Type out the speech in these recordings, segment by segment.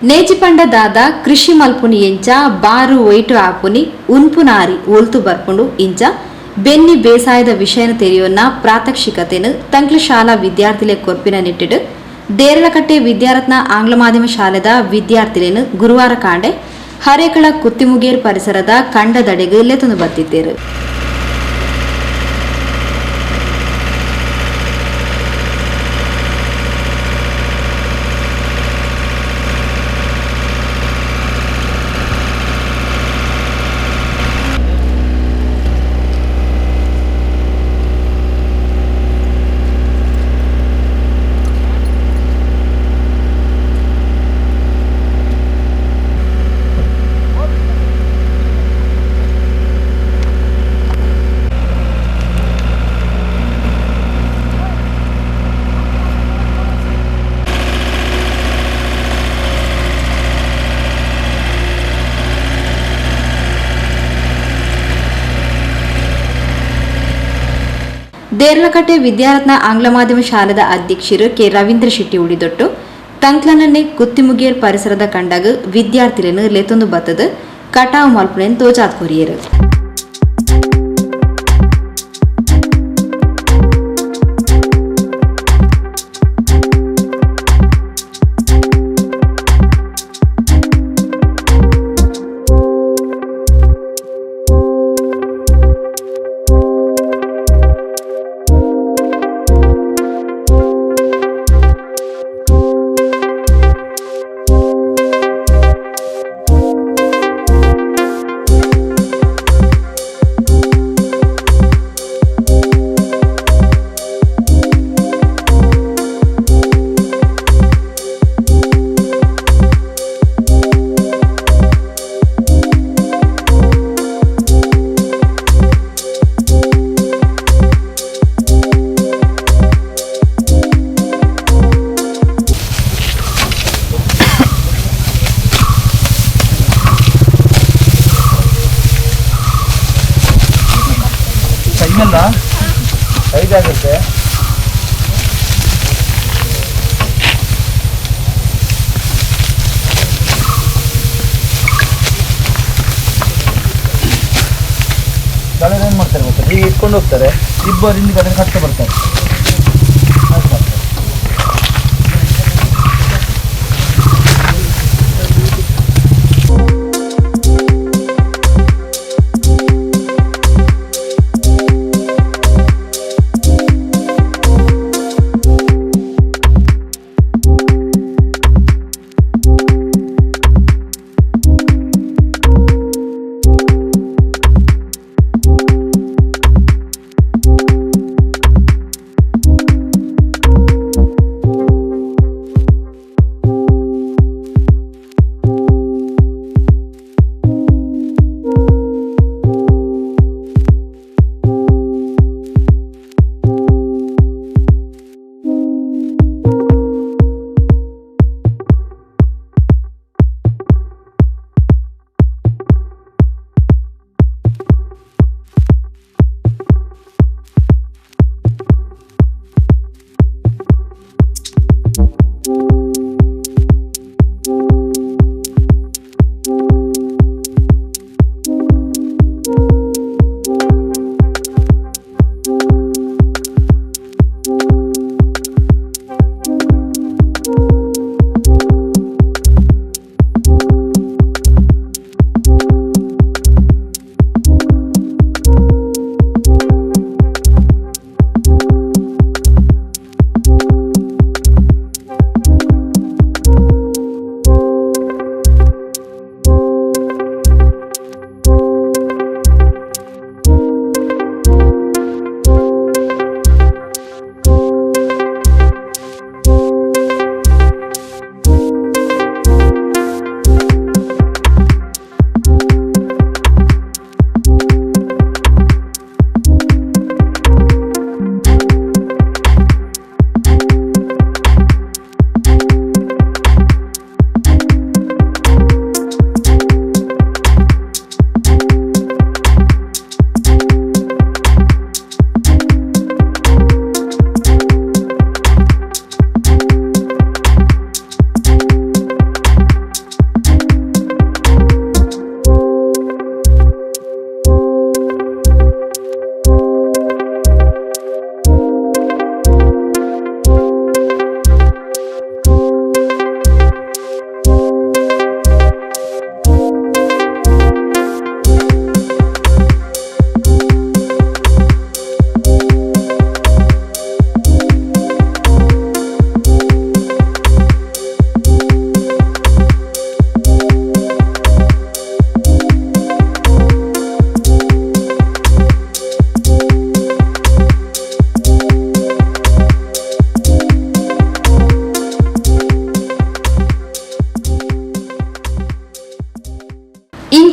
నేచిపండ దాదా కృషి మల్పుని ఎంచ ಬಾರು ಒಯ್ಟು ಆಪುನಿ ಉನ್ಪುನಾರಿ ಒಲ್ತು ಬರ್ಪುಂಡು ಇಂಚ ಬೆನ್ನಿ ಬೇಸಾಯದ ವಿಷಯನ ತೆರೆಯೋನ್ನ ಪ್ರಾತ್ಯಕ್ಷಿಕತೆನು ತಂಕ್ಲ ಶಾಲಾ ವಿದ್ಯಾರ್ಥಿಲೆ ಕೊರ್ಪಿನ ನಿಟ್ಟಿಡು ದೇರಳಕಟ್ಟೆ ವಿದ್ಯಾರತ್ನ ಆಂಗ್ಲ ಮಾಧ್ಯಮ ಶಾಲೆದ ವಿದ್ಯಾರ್ಥಿಲೇನು ಗುರುವಾರ ಕಾಂಡೆ ಹರೇಕಳ ಕುತ್ತಿಮುಗೇರ್ ಪರಿಸರದ ಕಂಡದಡೆಗೆ ಲೆತುಂದು ಬತ್ತಿದ್ದೇರು. ದೇರ್ಲಕಟ್ಟೆ ವಿದ್ಯಾರತ್ನ ಆಂಗ್ಲ ಮಾಧ್ಯಮ ಶಾಲೆದ ಅಧ್ಯಕ್ಷರು ಕೆ ರವೀಂದ್ರ ಶೆಟ್ಟಿ ಉಡಿದೊಟ್ಟು ತಂಕ್ಲನನ್ನೇ ಕುತ್ತಿಮುಗೇರ್ ಪರಿಸರದ ಕಂಡಾಗ ವಿದ್ಯಾರ್ಥಿಗಳನ್ನು ಲೆತೊಂದು ಬತ್ತದ ಕಟಾವು ಮಲ್ಪನೆನ್ ತೋಜಾತ್ ಕೊರಿಯರು. ಐದಾಗುತ್ತೆ ಗಾಳಿ ಏನು ಮಾಡ್ತಾರೆ ಗೊತ್ತಾ, ಈಗ ಇಟ್ಕೊಂಡು ಹೋಗ್ತಾರೆ, ಇಬ್ಬರು ಹಿಂದಿಗೆ ಅದನ್ನು ಕಟ್ತಾ ಬರ್ತಾರೆ.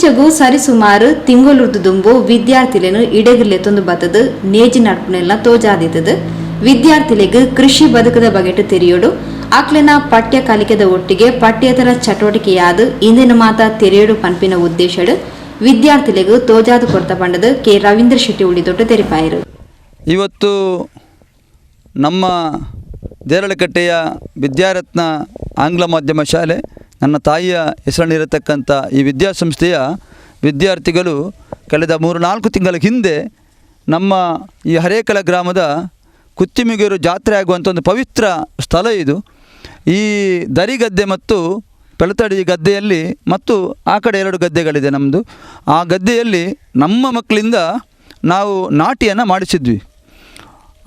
ಇಂಚಗೂ ಸರಿಸುಮಾರು ತಿಂಗಳುರ್ದು ದುಂಬು ವಿದ್ಯಾರ್ಥಿలను ಇಡೆಗಿರ್ಲೆತ್ತೊಂದು ಬತ್ತದು ನೇಜಿ ನಡ್ಪುನೆಲ್ಲ ತೋಜಾದಿತ್ತದು ವಿದ್ಯಾರ್ಥಿಗಳಿಗೆ ಕೃಷಿ ಬದುಕದ ಬಗೆಟ್ ತೆರೆಯೋಡು ಆಕ್ಲೆನ ಪಠ್ಯ ಕಲಿಕೆದ ಒಟ್ಟಿಗೆ ಪಠ್ಯೇತರ ಚಟುವಟಿಕೆಯಾದ ಇಂದಿನ ಮಾತ ತೆರೆಯೋಡು ಪಂಪಿನ ಉದ್ದೇಶಡು ವಿದ್ಯಾರ್ಥಿಗಳಿಗೂ ತೋಜಾದು ಕೊಡ್ತ ಪಂಡದು ಕೆ ರವೀಂದ್ರ ಶೆಟ್ಟಿ ಉಳಿದೊಟ್ಟು ತೆರಿಪಾಯರು. ಇವತ್ತು ನಮ್ಮ ದೇರಳಕಟ್ಟೆಯ ವಿದ್ಯಾರತ್ನ ಆಂಗ್ಲ ಮಾಧ್ಯಮ ಶಾಲೆ ನನ್ನ ತಾಯಿಯ ಹೆಸರಲ್ಲಿರತಕ್ಕಂಥ ಈ ವಿದ್ಯಾಸಂಸ್ಥೆಯ ವಿದ್ಯಾರ್ಥಿಗಳು ಕಳೆದ 3-4 ತಿಂಗಳ ಹಿಂದೆ ನಮ್ಮ ಈ ಹರೇಕಳ ಗ್ರಾಮದ ಕುತ್ತಿಮಿಗೇರು ಜಾತ್ರೆ ಆಗುವಂಥ ಒಂದು ಪವಿತ್ರ ಸ್ಥಳ ಇದು. ಈ ದರಿಗದ್ದೆ ಮತ್ತು ಪೆಳತಡಿ ಗದ್ದೆಯಲ್ಲಿ ಮತ್ತು ಆ ಕಡೆ 2 ಗದ್ದೆಗಳಿದೆ ನಮ್ಮದು. ಆ ಗದ್ದೆಯಲ್ಲಿ ನಮ್ಮ ಮಕ್ಕಳಿಂದ ನಾವು ನಾಟಿಯನ್ನು ಮಾಡಿಸಿದ್ವಿ.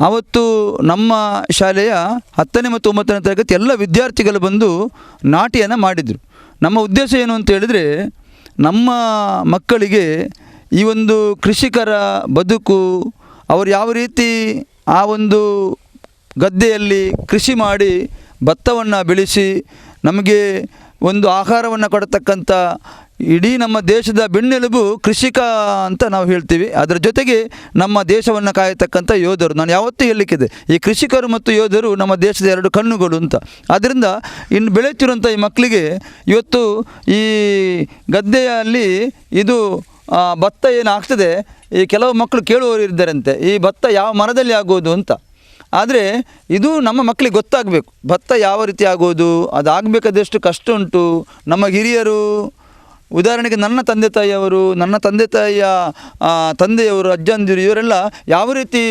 ಆವತ್ತು ನಮ್ಮ ಶಾಲೆಯ 10ನೇ ಮತ್ತು 9ನೇ ತರಗತಿ ಎಲ್ಲ ವಿದ್ಯಾರ್ಥಿಗಳು ಬಂದು ನಾಟಿಯನ್ನು ಮಾಡಿದರು. ನಮ್ಮ ಉದ್ದೇಶ ಏನು ಅಂತ ಹೇಳಿದರೆ, ನಮ್ಮ ಮಕ್ಕಳಿಗೆ ಈ ಒಂದು ಕೃಷಿಕರ ಬದುಕು, ಅವರು ಯಾವ ರೀತಿ ಆ ಒಂದು ಗದ್ದೆಯಲ್ಲಿ ಕೃಷಿ ಮಾಡಿ ಭತ್ತವನ್ನು ಬೆಳೆಸಿ ನಮಗೆ ಒಂದು ಆಹಾರವನ್ನು ಕೊಡತಕ್ಕಂಥ ಇಡೀ ನಮ್ಮ ದೇಶದ ಬೆನ್ನೆಲುಬು ಕೃಷಿಕ ಅಂತ ನಾವು ಹೇಳ್ತೀವಿ. ಅದರ ಜೊತೆಗೆ ನಮ್ಮ ದೇಶವನ್ನು ಕಾಯತಕ್ಕಂಥ ಯೋಧರು. ನಾನು ಯಾವತ್ತೂ ಹೇಳಲಿಕ್ಕಿದೆ, ಈ ಕೃಷಿಕರು ಮತ್ತು ಯೋಧರು ನಮ್ಮ ದೇಶದ 2 ಕಣ್ಣುಗಳು ಅಂತ. ಆದ್ದರಿಂದ ಇನ್ನು ಬೆಳೆಯುತ್ತಿರುವಂಥ ಈ ಮಕ್ಕಳಿಗೆ ಇವತ್ತು ಈ ಗದ್ದೆಯಲ್ಲಿ ಇದು ಭತ್ತ ಏನಾಗ್ತದೆ, ಈ ಕೆಲವು ಮಕ್ಕಳು ಕೇಳುವವರು ಇದ್ದಾರಂತೆ, ಈ ಭತ್ತ ಯಾವ ಮರದಲ್ಲಿ ಆಗೋದು ಅಂತ. ಆದರೆ ಇದು ನಮ್ಮ ಮಕ್ಕಳಿಗೆ ಗೊತ್ತಾಗಬೇಕು, ಭತ್ತ ಯಾವ ರೀತಿ ಆಗೋದು, ಅದು ಆಗಬೇಕಾದಷ್ಟು ಕಷ್ಟ ಉಂಟು. ನಮ್ಮ ಹಿರಿಯರು, ಉದಾಹರಣೆಗೆ ನನ್ನ ತಂದೆ ತಾಯಿಯವರು, ನನ್ನ ತಂದೆ ತಾಯಿಯ ತಂದೆಯವರು, ಅಜ್ಜಂದಿರು, ಇವರೆಲ್ಲ ಯಾವ ರೀತಿ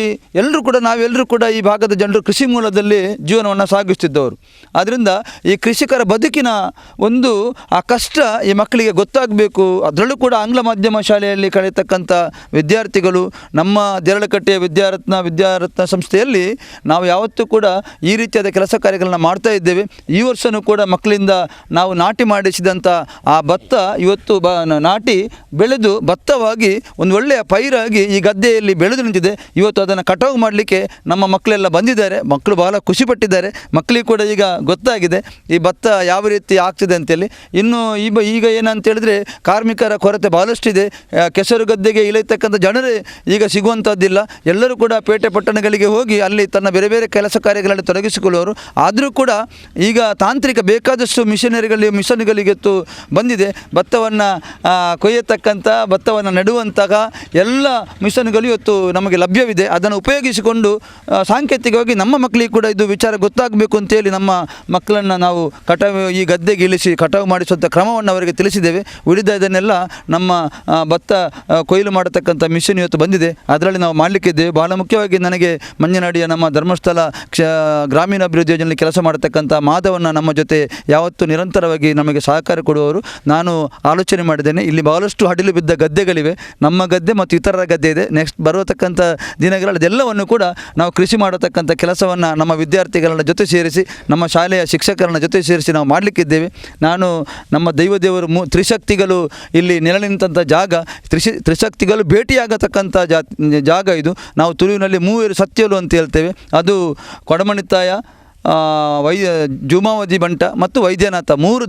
ನಾವೆಲ್ಲರೂ ಕೂಡ ಈ ಭಾಗದ ಜನರು ಕೃಷಿ ಮೂಲದಲ್ಲಿ ಜೀವನವನ್ನು ಸಾಗಿಸ್ತಿದ್ದವರು. ಆದ್ದರಿಂದ ಈ ಕೃಷಿಕರ ಬದುಕಿನ ಒಂದು ಆ ಕಷ್ಟ ಈ ಮಕ್ಕಳಿಗೆ ಗೊತ್ತಾಗಬೇಕು. ಅದರಲ್ಲೂ ಕೂಡ ಆಂಗ್ಲ ಮಾಧ್ಯಮ ಶಾಲೆಯಲ್ಲಿ ಕಳೆಯತಕ್ಕಂಥ ವಿದ್ಯಾರ್ಥಿಗಳು ನಮ್ಮ ದೇರಳಕಟ್ಟೆಯ ವಿದ್ಯಾರತ್ನ ಸಂಸ್ಥೆಯಲ್ಲಿ ನಾವು ಯಾವತ್ತೂ ಕೂಡ ಈ ರೀತಿಯಾದ ಕೆಲಸ ಕಾರ್ಯಗಳನ್ನು ಮಾಡ್ತಾ ಇದ್ದೇವೆ. ಈ ವರ್ಷವೂ ಕೂಡ ಮಕ್ಕಳಿಂದ ನಾವು ನಾಟಿ ಮಾಡಿಸಿದಂಥ ಆ ಭತ್ತ ಇವತ್ತು ನಾಟಿ ಬೆಳೆದು ಭತ್ತವಾಗಿ ಒಂದು ಒಳ್ಳೆಯ ಪೈರಾಗಿ ಈ ಗದ್ದೆಯಲ್ಲಿ ಬೆಳೆದು ನಿಂತಿದೆ. ಇವತ್ತು ಅದನ್ನು ಕಟಾವು ಮಾಡಲಿಕ್ಕೆ ನಮ್ಮ ಮಕ್ಕಳೆಲ್ಲ ಬಂದಿದ್ದಾರೆ. ಮಕ್ಕಳು ಬಹಳ ಖುಷಿಪಟ್ಟಿದ್ದಾರೆ. ಮಕ್ಕಳಿಗೆ ಕೂಡ ಈಗ ಗೊತ್ತಾಗಿದೆ ಈ ಭತ್ತ ಯಾವ ರೀತಿ ಆಗ್ತದೆ ಅಂತೇಳಿ. ಇನ್ನು ಈಗ ಏನಂತ ಹೇಳಿದ್ರೆ, ಕಾರ್ಮಿಕರ ಕೊರತೆ ಬಹಳಷ್ಟಿದೆ. ಕೆಸರು ಗದ್ದೆಗೆ ಇಳಿಯತಕ್ಕಂಥ ಜನರೇ ಈಗ ಸಿಗುವಂಥದ್ದಿಲ್ಲ. ಎಲ್ಲರೂ ಕೂಡ ಪೇಟೆ ಪಟ್ಟಣಗಳಿಗೆ ಹೋಗಿ ಅಲ್ಲಿ ತನ್ನ ಬೇರೆ ಬೇರೆ ಕೆಲಸ ಕಾರ್ಯಗಳಲ್ಲಿ ತೊಡಗಿಸಿಕೊಳ್ಳುವರು. ಆದರೂ ಕೂಡ ಈಗ ತಾಂತ್ರಿಕ ಬೇಕಾದಷ್ಟು ಮಿಷನ್ಗಳಿಗೆತ್ತು ಬಂದಿದೆ. ಭತ್ತವನ್ನು ಕೊಯ್ಯತಕ್ಕಂಥ, ಭತ್ತವನ್ನು ನೆಡುವಂತಹ ಎಲ್ಲ ಮಿಷನ್ಗಳು ಇವತ್ತು ನಮಗೆ ಲಭ್ಯವಿದೆ. ಅದನ್ನು ಉಪಯೋಗಿಸಿಕೊಂಡು ಸಾಂಕೇತಿಕವಾಗಿ ನಮ್ಮ ಮಕ್ಕಳಿಗೆ ಕೂಡ ಇದು ವಿಚಾರ ಗೊತ್ತಾಗಬೇಕು ಅಂತೇಳಿ ನಮ್ಮ ಮಕ್ಕಳನ್ನು ನಾವು ಈ ಗದ್ದೆಗೆ ಇಳಿಸಿ ಕಟಾವು ಮಾಡಿಸುವಂಥ ಕ್ರಮವನ್ನು ಅವರಿಗೆ ತಿಳಿಸಿದ್ದೇವೆ. ಉಳಿದ ಇದನ್ನೆಲ್ಲ ನಮ್ಮ ಭತ್ತ ಕೊಯ್ಲು ಮಾಡತಕ್ಕಂಥ ಮಿಷನ್ ಇವತ್ತು ಬಂದಿದೆ, ಅದರಲ್ಲಿ ನಾವು ಮಾಡಲಿಕ್ಕಿದ್ದೇವೆ. ಬಹಳ ಮುಖ್ಯವಾಗಿ ನನಗೆ ಮಂಜನಾಡಿಯ ನಮ್ಮ ಧರ್ಮಸ್ಥಳ ಗ್ರಾಮೀಣಾಭಿವೃದ್ಧಿ ಯೋಜನೆಯಲ್ಲಿ ಕೆಲಸ ಮಾಡತಕ್ಕಂಥ ಮಾಧವನ್ನ ನಮ್ಮ ಜೊತೆ ಯಾವತ್ತೂ ನಿರಂತರವಾಗಿ ನಮಗೆ ಸಹಕಾರ ಕೊಡುವವರು. ನಾನು ಆಲೋಚನೆ ಮಾಡಿದ್ದೇನೆ, ಇಲ್ಲಿ ಬಹಳಷ್ಟು ಹಡಿಲು ಬಿದ್ದ ಗದ್ದೆಗಳಿವೆ, ನಮ್ಮ ಗದ್ದೆ ಮತ್ತು ಇತರರ ಗದ್ದೆ ಇದೆ. ನೆಕ್ಸ್ಟ್ ಬರತಕ್ಕಂಥ ದಿನಗಳಲ್ಲಿ ಅದೆಲ್ಲವನ್ನು ಕೂಡ ನಾವು ಕೃಷಿ ಮಾಡತಕ್ಕಂಥ ಕೆಲಸವನ್ನು ನಮ್ಮ ವಿದ್ಯಾರ್ಥಿಗಳ ಜೊತೆ ಸೇರಿಸಿ, ನಮ್ಮ ಶಾಲೆಯ ಶಿಕ್ಷಕರನ್ನ ಜೊತೆ ಸೇರಿಸಿ ನಾವು ಮಾಡಲಿಕ್ಕಿದ್ದೇವೆ. ನಾನು ನಮ್ಮ ದೈವದೇವರು ತ್ರಿಶಕ್ತಿಗಳು ಇಲ್ಲಿ ನೆಲೆ ನಿಂತಹ ಜಾಗ, ತ್ರಿಶಕ್ತಿಗಳು ಭೇಟಿಯಾಗತಕ್ಕಂಥ ಜಾಗ ಇದು. ನಾವು ತುಳುವಿನಲ್ಲಿ ಮೂವರು ಸತ್ಯಲು ಅಂತ ಹೇಳ್ತೇವೆ. ಅದು ಕೊಡಮಣಿತಾಯ, ಜುಮಾವದಿ ಬಂಟ ಮತ್ತು ವೈದ್ಯನಾಥ, 3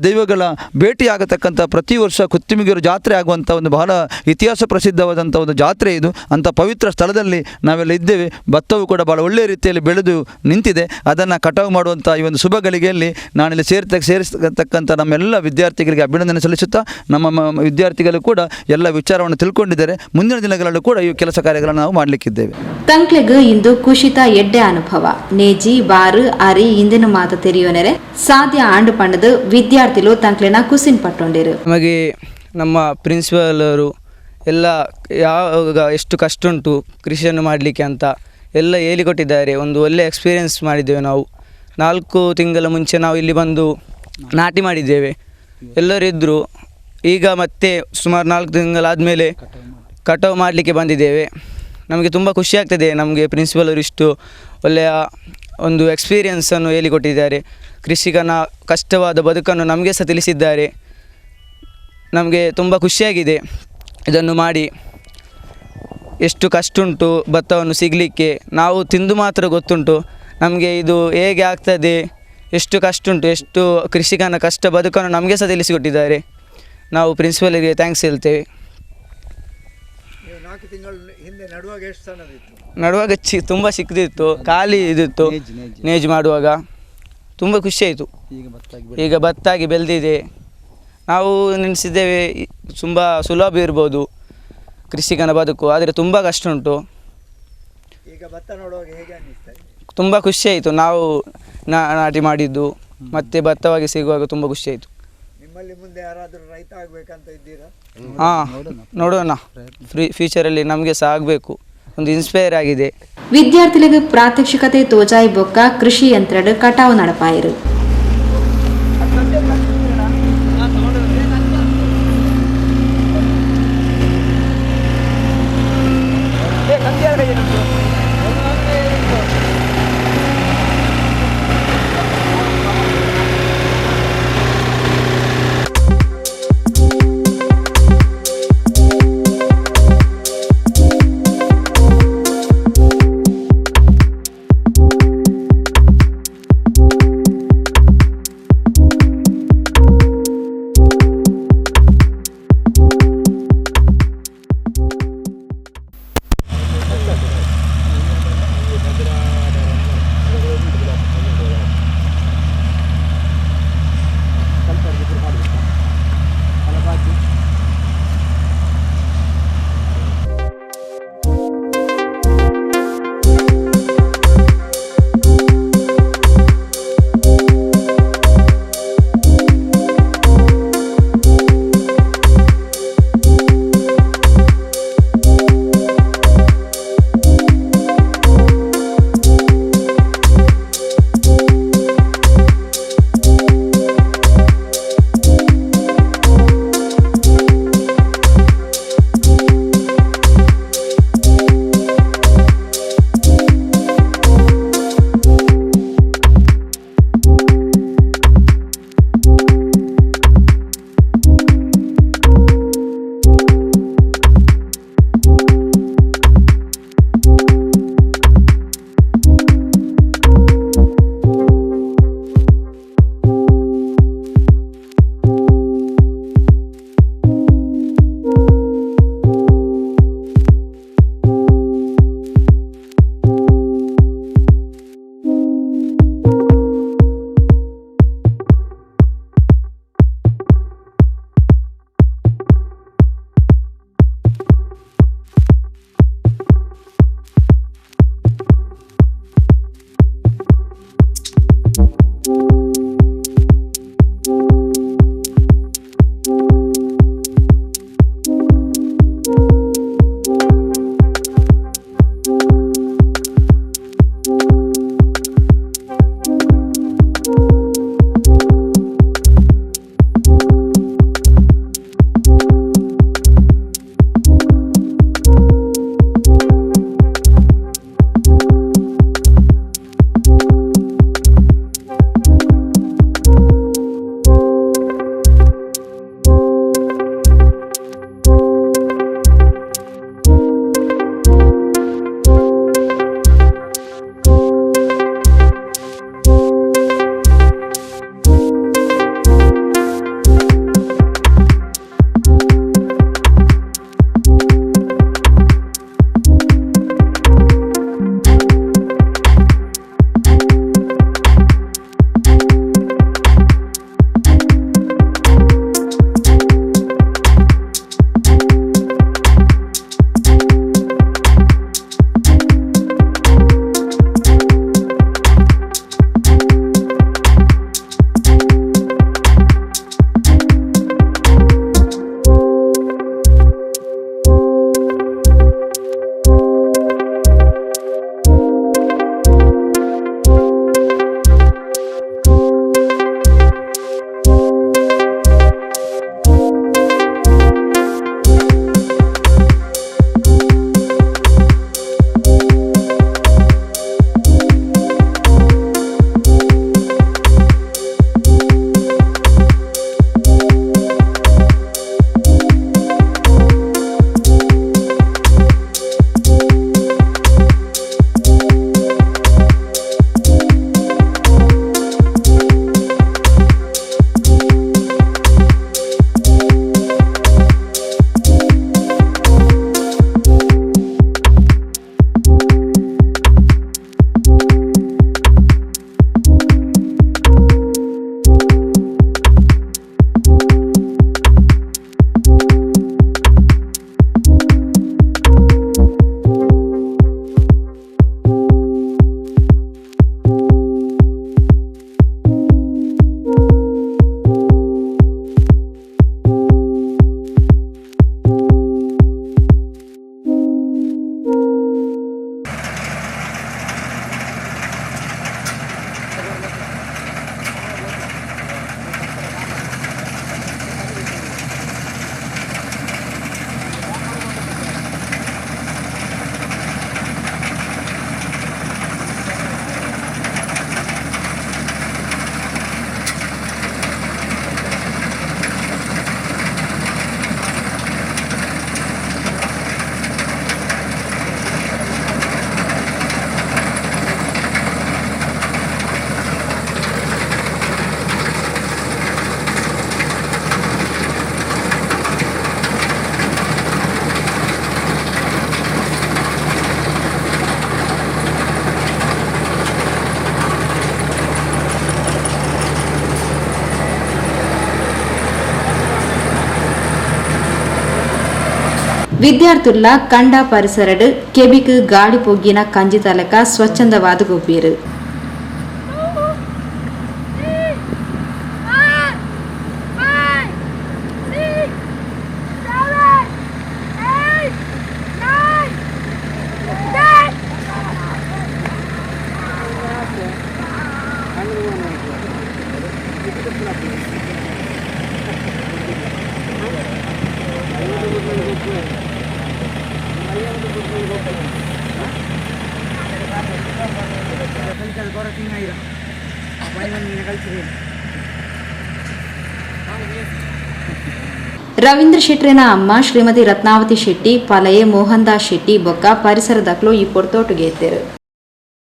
ದೈವಗಳ ಭೇಟಿಯಾಗತಕ್ಕಂಥ ಪ್ರತಿ ವರ್ಷ ಕುತ್ತಿಮಿಗೇರು ಜಾತ್ರೆ ಆಗುವಂಥ ಒಂದು ಬಹಳ ಇತಿಹಾಸ ಪ್ರಸಿದ್ಧವಾದಂಥ ಒಂದು ಜಾತ್ರೆ ಇದು. ಅಂಥ ಪವಿತ್ರ ಸ್ಥಳದಲ್ಲಿ ನಾವೆಲ್ಲ ಇದ್ದೇವೆ. ಭತ್ತವು ಕೂಡ ಭಾಳ ಒಳ್ಳೆಯ ರೀತಿಯಲ್ಲಿ ಬೆಳೆದು ನಿಂತಿದೆ. ಅದನ್ನು ಕಟಾವು ಮಾಡುವಂಥ ಈ ಒಂದು ಶುಭ ಗಳಿಗೆಯಲ್ಲಿ ನಾನಿಲ್ಲಿ ಸೇರಿಸ್ತಕ್ಕಂಥ ನಮ್ಮೆಲ್ಲ ವಿದ್ಯಾರ್ಥಿಗಳಿಗೆ ಅಭಿನಂದನೆ ಸಲ್ಲಿಸುತ್ತಾ, ನಮ್ಮ ವಿದ್ಯಾರ್ಥಿಗಳು ಕೂಡ ಎಲ್ಲ ವಿಚಾರವನ್ನು ತಿಳ್ಕೊಂಡಿದ್ದಾರೆ. ಮುಂದಿನ ದಿನಗಳಲ್ಲೂ ಕೂಡ ಈ ಕೆಲಸ ಕಾರ್ಯಗಳನ್ನು ನಾವು ಮಾಡಲಿಕ್ಕಿದ್ದೇವೆ. ತಂಕ್ಲೆಗ್ ಇಂದು ಕುಶಿತ ಎಡ್ಡೆ ಅನುಭವ ನೇಜಿ ಬಾರು ಅರಿ ಇಂದಿನ ಮಾತ ತೆರೆಯೋನೆರೆ ಸಾಧ್ಯ ಆಂಡು ಪಂಡದು ವಿದ್ಯಾರ್ಥಿಗಳು ತಂಕ್ಲೆನ ಕುಸಿನ್ ಪಟ್ಟೊಂಡಿರು. ನಮಗೆ ನಮ್ಮ ಪ್ರಿನ್ಸಿಪಲ್ ಅವರು ಎಲ್ಲ ಯಾವ ಎಷ್ಟು ಕಷ್ಟ ಉಂಟು ಕೃಷಿಯನ್ನು ಮಾಡಲಿಕ್ಕೆ ಅಂತ ಎಲ್ಲ ಹೇಳಿಕೊಟ್ಟಿದ್ದಾರೆ. ಒಂದು ಒಳ್ಳೆಯ ಎಕ್ಸ್ಪೀರಿಯೆನ್ಸ್ ಮಾಡಿದ್ದೇವೆ. ನಾವು 4 ತಿಂಗಳ ಮುಂಚೆ ನಾವು ಇಲ್ಲಿ ಬಂದು ನಾಟಿ ಮಾಡಿದ್ದೇವೆ. ಎಲ್ಲರೂ ಇದ್ದರು. ಈಗ ಮತ್ತೆ ಸುಮಾರು 4 ತಿಂಗಳಾದಮೇಲೆ ಕಟಾವು ಮಾಡಲಿಕ್ಕೆ ಬಂದಿದ್ದೇವೆ. ನಮಗೆ ತುಂಬ ಖುಷಿಯಾಗ್ತದೆ. ನಮಗೆ ಪ್ರಿನ್ಸಿಪಲ್ ಅವರು ಇಷ್ಟು ಒಳ್ಳೆಯ ಒಂದು ಎಕ್ಸ್ಪೀರಿಯೆನ್ಸನ್ನು ಹೇಳಿಕೊಟ್ಟಿದ್ದಾರೆ. ಕೃಷಿಕನ ಕಷ್ಟವಾದ ಬದುಕನ್ನು ನಮಗೆ ಸಹ ತಿಳಿಸಿದ್ದಾರೆ. ನಮಗೆ ತುಂಬ ಖುಷಿಯಾಗಿದೆ ಇದನ್ನು ಮಾಡಿ. ಎಷ್ಟು ಕಷ್ಟ ಉಂಟು ಭತ್ತವನ್ನು ಸಿಗಲಿಕ್ಕೆ, ನಾವು ತಿಂದು ಮಾತ್ರ ಗೊತ್ತುಂಟು ನಮಗೆ ಇದು ಹೇಗೆ ಆಗ್ತದೆ, ಎಷ್ಟು ಕಷ್ಟ ಉಂಟು, ಎಷ್ಟು ಕೃಷಿಕನ ಕಷ್ಟ ಬದುಕನ್ನು ನಮಗೆ ಸಹ ತಿಳಿಸಿಕೊಟ್ಟಿದ್ದಾರೆ. ನಾವು ಪ್ರಿನ್ಸಿಪಲ್ಗೆ ಥ್ಯಾಂಕ್ಸ್ ಹೇಳ್ತೇವೆ. ನೀವು 4 ತಿಂಗಳ ಹಿಂದೆ ನಡುವಾಗ ಎಷ್ಟು ಸಣ್ಣದಿತ್ತು? ನಡುವಾಗ ತುಂಬ ಚಿಕ್ಕದಿತ್ತು, ಖಾಲಿ ಇದಿತ್ತು. ನೇಜ್ ಮಾಡುವಾಗ ತುಂಬ ಖುಷಿಯಾಯಿತು. ಈಗ ಭತ್ತಾಗಿ ಬೆಳೆದಿದೆ. ನಾವು ನೆನೆಸಿದ್ದೇವೆ ತುಂಬ ಸುಲಭ ಇರ್ಬೋದು ಕೃಷಿಕನ ಬದುಕು, ಆದರೆ ತುಂಬ ಕಷ್ಟ ಉಂಟು. ಈಗ ಭತ್ತ ನೋಡುವಾಗ ಹೇಗೆ ಅನ್ನಿಸ್ತದೆ? ತುಂಬ ಖುಷಿಯಾಯಿತು. ನಾವು ನಾಟಿ ಮಾಡಿದ್ದು ಮತ್ತು ಭತ್ತವಾಗಿ ಸಿಗುವಾಗ ತುಂಬ ಖುಷಿಯಾಯಿತು. ನಿಮ್ಮಲ್ಲಿ ಮುಂದೆ ಯಾರಾದರೂ ರೈತ ಆಗಬೇಕಂತ ಇದ್ದೀರಾ? ಹಾಂ, ನೋಡೋಣ. ಫ್ಯೂಚರಲ್ಲಿ ನಮಗೆ ಸಹ ಆಗಬೇಕು, ಒಂದು ಇನ್ಸ್ಪೈರ್ ಆಗಿದೆ. ವಿದ್ಯಾರ್ಥಿಗಳಿಗೆ ಪ್ರಾತ್ಯಕ್ಷಿಕತೆ ತೋಜಾಯಿ ಬೊಕ್ಕ ಕೃಷಿ ಯಂತ್ರದ ಕಟಾವು ನಡಪಾಯಿರು. ವಿದ್ಯಾರ್ಥುಲ ಕಂಡ ಪರಿಸರಡ್ ಕೆಬಿಕ್ ಗಾಳಿ ಪೊಗ್ಗಿನ ಕಂಜಿ ತಲಕ ಸ್ವಚ್ಛಂದವಾದ ಗೊಬ್ಬೀರು. ರವೀಂದ್ರ ಶೆಟ್ಟಿನ ಅಮ್ಮ ಶ್ರೀಮತಿ ರತ್ನಾವತಿ ಶೆಟ್ಟಿ, ಪಲಯೆ ಮೋಹನ್ ದಾಸ್ ಶೆಟ್ಟಿ ಬೊಕ್ಕ ಪರಿಸರದಕ್ಲು ಈ ಪೊರ್ತೋಟುಗೆ ಎತ್ತೇರು.